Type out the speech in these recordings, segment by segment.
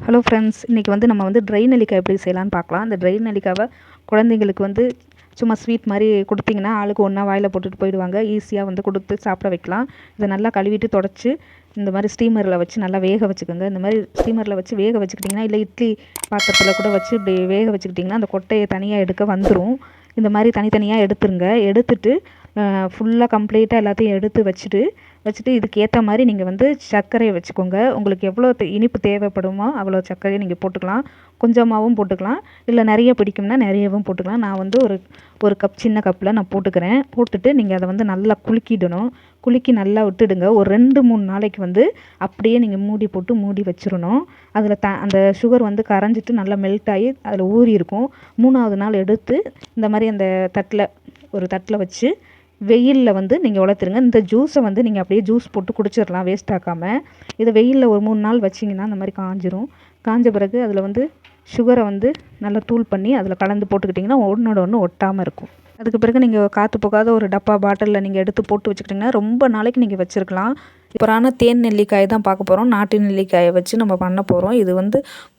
Hello friends, இன்றைக்கி நம்ம try நெல்லிக்காய் எப்படி செய்யலான்னு பார்க்கலாம். அந்த ட்ரை நெல்லிக்காவை குழந்தைங்களுக்கு சும்மா ஸ்வீட் மாதிரி கொடுத்தீங்கன்னா ஆளுக்கு ஒன்றா வாயில் போட்டுட்டு போயிடுவாங்க. ஈஸியாக கொடுத்து சாப்பிட வைக்கலாம். இதை நல்லா கழுவிட்டு தொடச்சி இந்த மாதிரி ஸ்டீமரில் வச்சு நல்லா வேக வச்சுக்கோங்க. இந்த மாதிரி ஸ்டீமரில் வச்சு வேக வச்சுக்கிட்டிங்கன்னா, இல்லை இட்லி பாத்திரத்தில் கூட வச்சு இப்படி வேக வச்சுக்கிட்டிங்கன்னா அந்த கொட்டையை தனியாக எடுக்க வந்துடும். இந்த மாதிரி தனித்தனியாக எடுத்துருங்க. எடுத்துட்டு ஃபுல்லாக கம்ப்ளீட்டாக எல்லாத்தையும் எடுத்து வச்சுட்டு இதுக்கு ஏற்ற மாதிரி நீங்கள் சர்க்கரையை வச்சுக்கோங்க. உங்களுக்கு எவ்வளோ இனிப்பு தேவைப்படுமோ அவ்வளோ சர்க்கரையை நீங்கள் போட்டுக்கலாம். கொஞ்சமாகவும் போட்டுக்கலாம், இல்லை நிறைய பிடிக்கும்னா நிறையவும் போட்டுக்கலாம். நான் ஒரு கப் சின்ன கப்பில் நான் போட்டுக்கிறேன். போட்டுட்டு நீங்கள் அதை நல்லா குலுக்கிடணும். குலுக்கி நல்லா விட்டுடுங்க. ஒரு 2-3 நாளைக்கு அப்படியே நீங்கள் மூடி போட்டு மூடி வச்சிடணும். அதில் அந்த சுகர் கரைஞ்சிட்டு நல்லா மெல்ட் ஆகி அதில் ஊறி இருக்கும். 3ஆவது நாள் எடுத்து இந்த மாதிரி அந்த ஒரு தட்டில் வச்சு வெயிலில் நீங்கள் உலர்த்துருங்க. இந்த ஜூஸை நீங்கள் அப்படியே ஜூஸ் போட்டு குடிச்சிடலாம் வேஸ்ட் ஆக்காமல். இதை வெயிலில் ஒரு 3 நாள் வச்சிங்கன்னா அந்த மாதிரி காஞ்சிரும். காஞ்ச பிறகு அதில் சுகரை நல்லா தூள் பண்ணி அதில் கலந்து போட்டுக்கிட்டிங்கன்னா ஒன்றோட ஒன்று ஒட்டாமல் இருக்கும். அதுக்கு பிறகு நீங்கள் காற்று போகாத ஒரு டப்பா பாட்டிலில் நீங்கள் எடுத்து போட்டு வச்சுக்கிட்டிங்கன்னா ரொம்ப நாளைக்கு நீங்கள் வச்சுருக்கலாம். சூப்பரான தேன் நெல்லிக்காய் தான் பார்க்க போகிறோம். நாட்டு நெல்லிக்காயை வச்சு நம்ம பண்ண போகிறோம். இது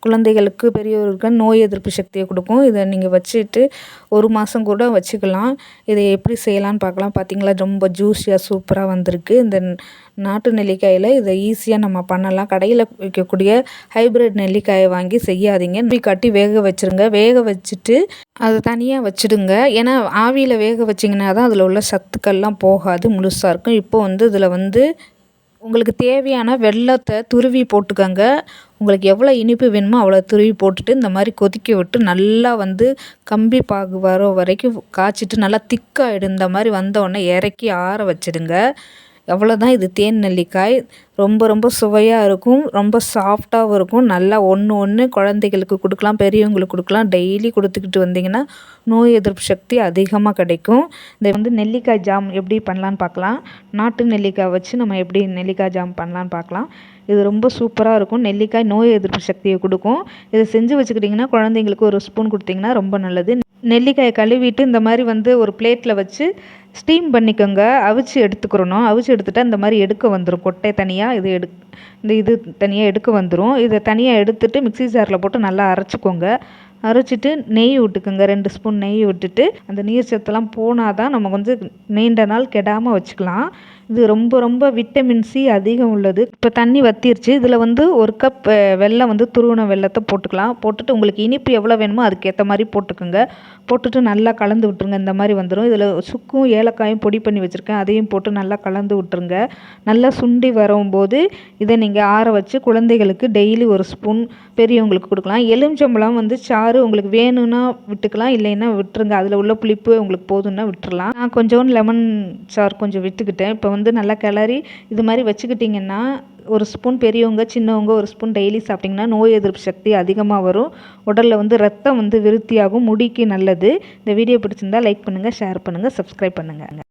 குழந்தைகளுக்கு பெரியவர்களுக்கு நோய் எதிர்ப்பு சக்தியை கொடுக்கும். இதை நீங்கள் வச்சுட்டு 1 மாதம் கூட வச்சுக்கலாம். இதை எப்படி செய்யலான்னு பார்க்கலாம். பார்த்தீங்களா, ரொம்ப ஜூஸியாக சூப்பராக வந்திருக்கு. இந்த நாட்டு நெல்லிக்காயில் இதை ஈஸியாக நம்ம பண்ணலாம். கடையில் விற்கக்கூடிய ஹைப்ரிட் நெல்லிக்காயை வாங்கி செய்யாதீங்க. இப்படி கட்டி வேக வச்சுருங்க. வேக வச்சுட்டு அதை தனியாக வச்சுடுங்க. ஏன்னா ஆவியில் வேக வச்சிங்கன்னா தான் அதில் உள்ள சத்துக்கள்லாம் போகாது, முழுசாக இருக்கும். இப்போ இதில் உங்களுக்கு தேவையான வெல்லத்தை துருவி போட்டுக்கோங்க. உங்களுக்கு எவ்வளோ இனிப்பு வேணுமோ அவ்வளோ துருவி போட்டுட்டு இந்த மாதிரி கொதிக்க விட்டு நல்லா கம்பி பாகு வர வரைக்கும் காய்ச்சிட்டு நல்லா திக்காகிடும். இந்த மாதிரி வந்தோடனே இறக்கி ஆற வச்சிடுங்க. அவ்வளோதான். இது தேன் நெல்லிக்காய் ரொம்ப ரொம்ப சுவையாக இருக்கும். ரொம்ப சாஃப்டாகவும் இருக்கும். நல்லா ஒன்று குழந்தைகளுக்கு கொடுக்கலாம், பெரியவங்களுக்கு கொடுக்கலாம். டெய்லி கொடுத்துக்கிட்டு வந்தீங்கன்னா நோய் எதிர்ப்பு சக்தி அதிகமாக கிடைக்கும். இந்த நெல்லிக்காய் ஜாம் எப்படி பண்ணலான்னு பார்க்கலாம். நாட்டு நெல்லிக்காய் வச்சு நம்ம எப்படி நெல்லிக்காய் ஜாம் பண்ணலான்னு பார்க்கலாம். இது ரொம்ப சூப்பராக இருக்கும். நெல்லிக்காய் நோய் எதிர்ப்பு சக்தியை கொடுக்கும். இதை செஞ்சு வச்சுக்கிட்டிங்கன்னா குழந்தைங்களுக்கு ஒரு ஸ்பூன் கொடுத்திங்கன்னா ரொம்ப நல்லது. நெல்லிக்காயை கழுவிட்டு இந்த மாதிரி ஒரு பிளேட்டில் வச்சு ஸ்டீம் பண்ணிக்கோங்க. அவிச்சு எடுத்துக்கிறணும். அவிச்சு எடுத்துகிட்டா இந்த மாதிரி எடுக்க வந்துடும். கொட்டை தனியாக இது தனியாக எடுக்க வந்துடும். இதை தனியாக எடுத்துகிட்டு மிக்ஸி ஜாரில் போட்டு நல்லா அரைச்சிக்கோங்க. அரைச்சிட்டு நெய் விட்டுக்கோங்க. 2 ஸ்பூன் நெய் விட்டுட்டு அந்த நீர் சத்தெல்லாம் போனால் தான் நம்ம நீண்ட நாள் கெடாமல் வச்சுக்கலாம். இது ரொம்ப ரொம்ப விட்டமின் சி அதிகம் உள்ளது. இப்போ தண்ணி வற்றிருச்சு. இதில் 1 கப் வெல்லம் துருவின வெல்லத்தை போட்டுக்கலாம். போட்டுட்டு உங்களுக்கு இனிப்பு எவ்வளோ வேணுமோ அதுக்கேற்ற மாதிரி போட்டுக்கோங்க. போட்டுட்டு நல்லா கலந்து விட்டுருங்க. இந்த மாதிரி வந்துடும். இதில் சுக்கும் ஏலக்காயும் பொடி பண்ணி வச்சுருக்கேன். அதையும் போட்டு நல்லா கலந்து விட்டுருங்க. நல்லா சுண்டி வரும்போது இதை நீங்கள் ஆற வச்சு குழந்தைகளுக்கு டெய்லி 1 ஸ்பூன், பெரியவங்களுக்கு கொடுக்கலாம். எலுமிச்சம்பழம் சாறு உங்களுக்கு வேணும்னா விட்டுக்கலாம், இல்லைன்னா விட்டுருங்க. அதில் உள்ள புளிப்பு உங்களுக்கு போதும்னா விட்டுறலாம். நான் கொஞ்சோண்டு லெமன் சாறு கொஞ்சம் விட்டுக்கிட்டேன். இப்போ நல்லா கிளறி இது மாதிரி வச்சுக்கிட்டிங்கன்னா 1 ஸ்பூன், பெரியவங்க சின்னவங்க 1 ஸ்பூன் டெய்லி சாப்பிட்டிங்கன்னா நோய் எதிர்ப்பு சக்தி அதிகமாக வரும். உடலில் ரத்தம் விருத்தியாகும். முடிக்கு நல்லது. இந்த வீடியோ பிடிச்சிருந்தா லைக் பண்ணுங்கள், ஷேர் பண்ணுங்கள், சப்ஸ்கிரைப் பண்ணுங்கள்.